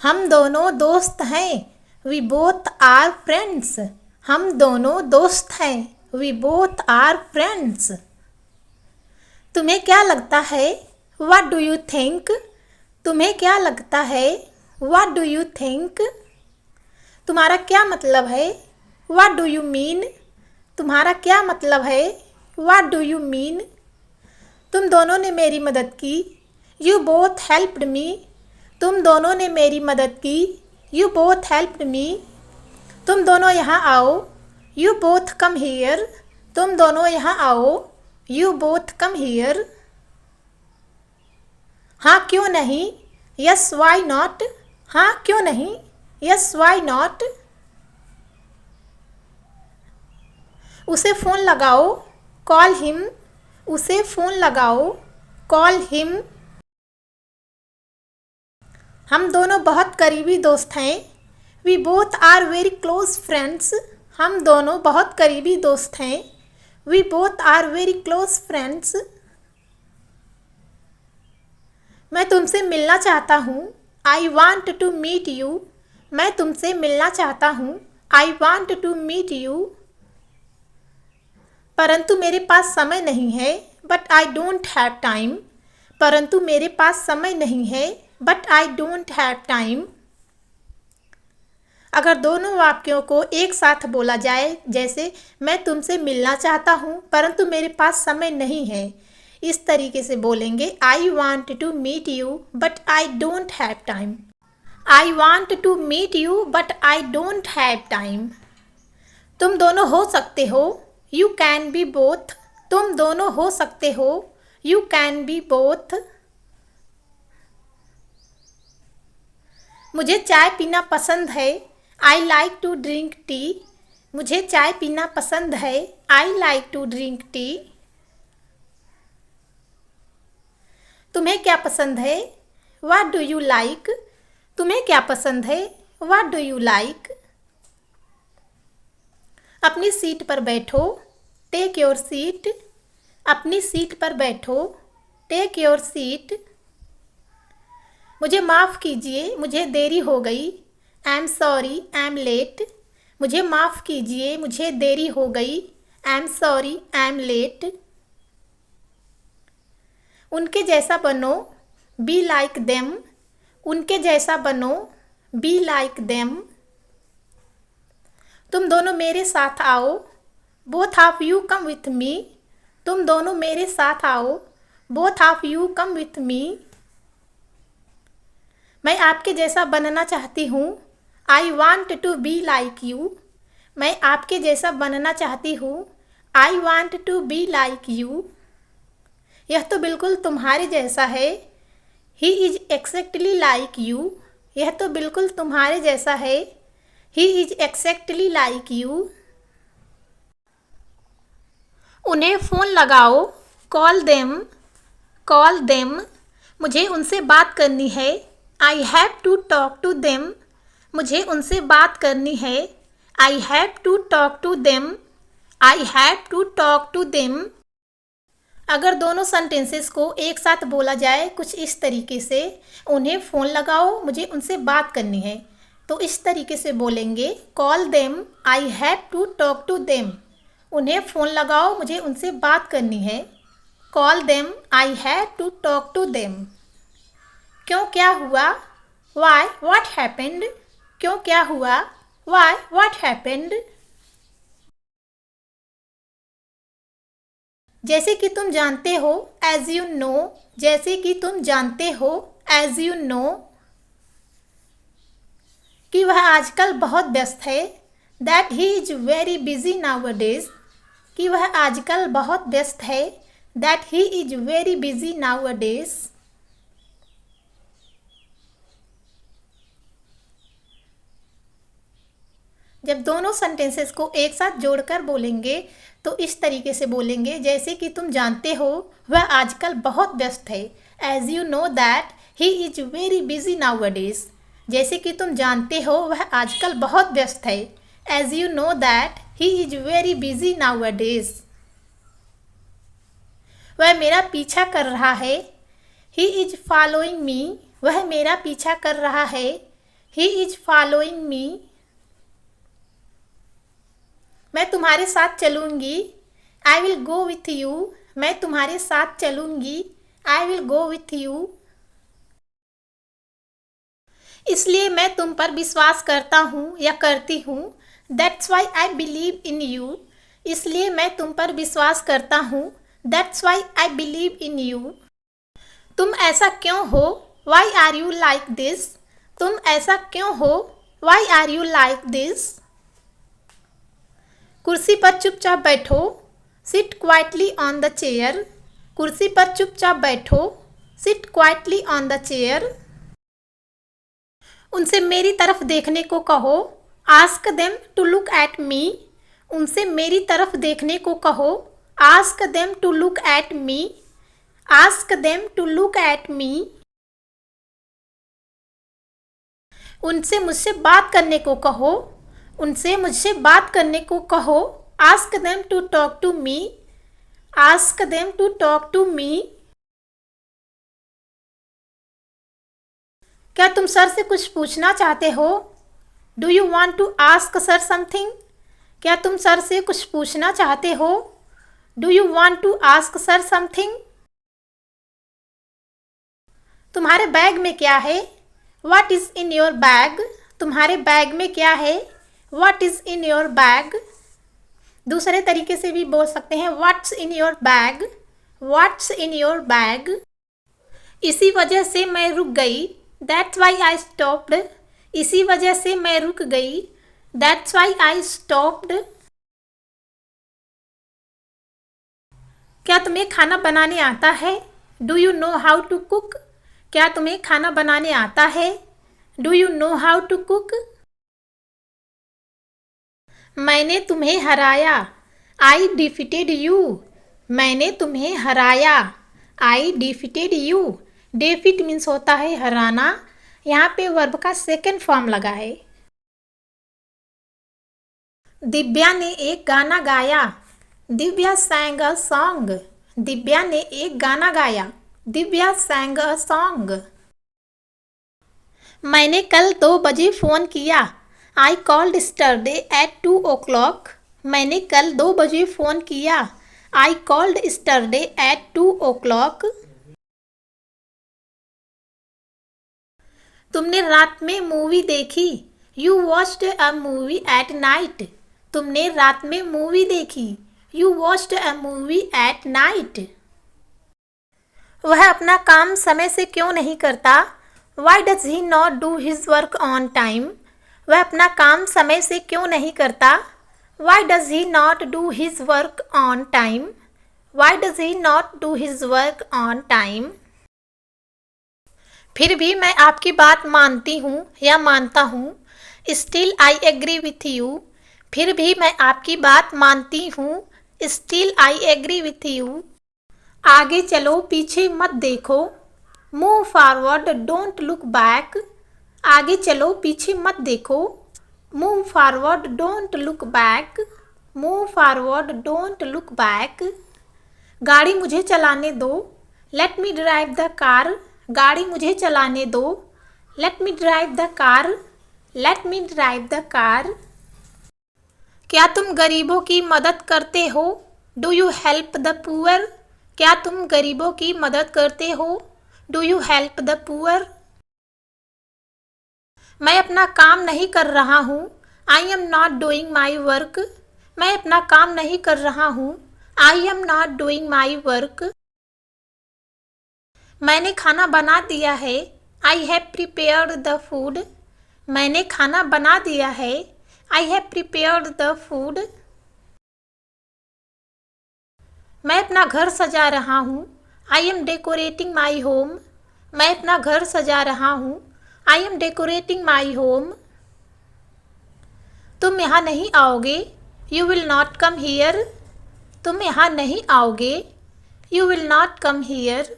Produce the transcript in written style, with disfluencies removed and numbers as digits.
हम दोनों दोस्त हैं। We both are friends. हम दोनों दोस्त हैं। We both are friends. तुम्हें क्या लगता है? What do you think? तुम्हें क्या लगता है? What do you think? तुम्हारा क्या मतलब है? What do you mean? तुम्हारा क्या मतलब है? What do you mean? तुम दोनों ने मेरी मदद की। You both helped me. तुम दोनों ने मेरी मदद की। You both helped me. तुम दोनों यहाँ आओ। You both come here. तुम दोनों यहाँ आओ। You both come here. हाँ क्यों नहीं? Yes why not. हाँ क्यों नहीं? Yes why not. उसे फ़ोन लगाओ। Call him. उसे फ़ोन लगाओ। Call him. हम दोनों बहुत करीबी दोस्त हैं। We both are very close friends. हम दोनों बहुत करीबी दोस्त हैं। We both are very close friends. मैं तुमसे मिलना चाहता हूँ। I want to meet you. मैं तुमसे मिलना चाहता हूँ। I want to meet you. परंतु मेरे पास समय नहीं है। But I don't have time. परंतु मेरे पास समय नहीं है। But I don't have time. अगर दोनों वाक्यों को एक साथ बोला जाए, जैसे मैं तुमसे मिलना चाहता हूँ परंतु मेरे पास समय नहीं है, इस तरीके से बोलेंगे I want to meet you but I don't have time. I want to meet you but I don't have time. तुम दोनों हो सकते हो। You can be both. तुम दोनों हो सकते हो। You can be both. मुझे चाय पीना पसंद है। I like to drink tea. मुझे चाय पीना पसंद है। I like to drink tea. तुम्हें क्या पसंद है? What do you like? तुम्हें क्या पसंद है? What do you like? अपनी सीट पर बैठो। Take your seat. अपनी सीट पर बैठो। Take your seat. मुझे माफ़ कीजिए, मुझे देरी हो गई। I am sorry, I am late. मुझे माफ़ कीजिए, मुझे देरी हो गई। I am sorry, I am late. उनके जैसा बनो। Be like them. उनके जैसा बनो। Be like them. तुम दोनों मेरे साथ आओ। Both of you come with मी। तुम दोनों मेरे साथ आओ। Both of you come with me. मैं आपके जैसा बनना चाहती हूँ। I want to be like you. मैं आपके जैसा बनना चाहती हूँ। I want to be like you. यह तो बिल्कुल तुम्हारे जैसा है। He is exactly like you. यह तो बिल्कुल तुम्हारे जैसा है। He is exactly like you. उन्हें फ़ोन लगाओ। Call them. Call them. मुझे उनसे बात करनी है। I have to talk to them. मुझे उनसे बात करनी है। I have to talk to them. I have to talk to them. अगर दोनों सेंटेंसेस को एक साथ बोला जाए कुछ इस तरीके से, उन्हें फ़ोन लगाओ, मुझे उनसे बात करनी है, तो इस तरीके से बोलेंगे call them. I have to talk to them. उन्हें फ़ोन लगाओ, मुझे उनसे बात करनी है। Call them. I have to talk to them. क्यों, क्या हुआ? Why, what happened? क्यों, क्या हुआ? Why, what happened? जैसे कि तुम जानते हो। As you know. जैसे कि तुम जानते हो। As you know. कि वह आजकल बहुत व्यस्त है। That he is very busy nowadays. कि वह आजकल बहुत व्यस्त है। That he is very busy nowadays. जब दोनों सेंटेंसेस को एक साथ जोड़कर बोलेंगे तो इस तरीके से बोलेंगे, जैसे कि तुम जानते हो वह आजकल बहुत व्यस्त है। As you know that he is very busy nowadays. जैसे कि तुम जानते हो वह आजकल बहुत व्यस्त है। As you know that he is very busy nowadays. वह मेरा पीछा कर रहा है। He is following me. वह मेरा पीछा कर रहा है। He is following me. मैं तुम्हारे साथ चलूँगी। I will go with you. मैं तुम्हारे साथ चलूँगी। I will go with you. इसलिए मैं तुम पर विश्वास करता हूँ या करती हूँ। That's why I believe in you. इसलिए मैं तुम पर विश्वास करता हूँ। That's why I believe in you. तुम ऐसा क्यों हो? Why are you like this. तुम ऐसा क्यों हो? Why are you like this. कुर्सी पर चुपचाप बैठो। Sit quietly on the chair. कुर्सी पर चुपचाप बैठो। Sit quietly on the chair. उनसे मेरी तरफ देखने को कहो। Ask them to look at me. उनसे मेरी तरफ देखने को कहो। Ask them to look at me. Ask them to look at me. उनसे मुझसे बात करने को कहो। उनसे मुझसे बात करने को कहो। Ask them to talk to me. Ask them to talk to me. क्या तुम सर से कुछ पूछना चाहते हो? Do you want to ask sir something. क्या तुम सर से कुछ पूछना चाहते हो? Do you want to ask sir something. तुम्हारे बैग में क्या है? What is in your bag. तुम्हारे बैग में क्या है? What is in your bag. दूसरे तरीके से भी बोल सकते हैं what's in your bag. What's in your bag. इसी वजह से मैं रुक गई। That's why I stopped. इसी वजह से मैं रुक गई। That's why I stopped. क्या तुम्हें खाना बनाने आता है? Do you know how to cook. क्या तुम्हें खाना बनाने आता है? Do you know how to cook. मैंने तुम्हें हराया। I defeated you. मैंने तुम्हें हराया। I defeated you. Defeat means होता है हराना। यहाँ पे वर्ब का सेकंड फॉर्म लगा है। दिव्या ने एक गाना गाया। Divya sang a song। Divya ने एक गाना गाया। Divya sang a song। मैंने कल 2 बजे फ़ोन किया। I called yesterday at 2 o'clock। मैंने कल 2 बजे फ़ोन किया। I called yesterday at 2 o'clock। तुमने रात में मूवी देखी। You watched a movie at night. तुमने रात में मूवी देखी। You watched a movie at night. वह अपना काम समय से क्यों नहीं करता? Why does he not do his work on time. वह अपना काम समय से क्यों नहीं करता? Why does he not do his work on time. Why does he not do his work on time. फिर भी मैं आपकी बात मानती हूँ या मानता हूँ। Still I agree with you. फिर भी मैं आपकी बात मानती हूँ। Still I agree with you. आगे चलो पीछे मत देखो। Move forward don't look back. आगे चलो पीछे मत देखो। Move forward don't look back. Move forward don't look back. गाड़ी मुझे चलाने दो। Let me drive the car. गाड़ी मुझे चलाने दो। Let me drive the car. Let me drive the car. क्या तुम गरीबों की मदद करते हो? Do you help the poor. क्या तुम गरीबों की मदद करते हो? Do you help the poor. मैं अपना काम नहीं कर रहा हूँ। I am not doing my work. मैं अपना काम नहीं कर रहा हूँ। I am not doing my work. मैंने खाना बना दिया है। I have prepared the food. मैंने खाना बना दिया है। I have prepared the food. मैं अपना घर सजा रहा हूँ। I am decorating my home. मैं अपना घर सजा रहा हूँ। I am decorating my home. तुम यहाँ नहीं आओगे। You will not come here. तुम यहाँ नहीं आओगे। You will not come here.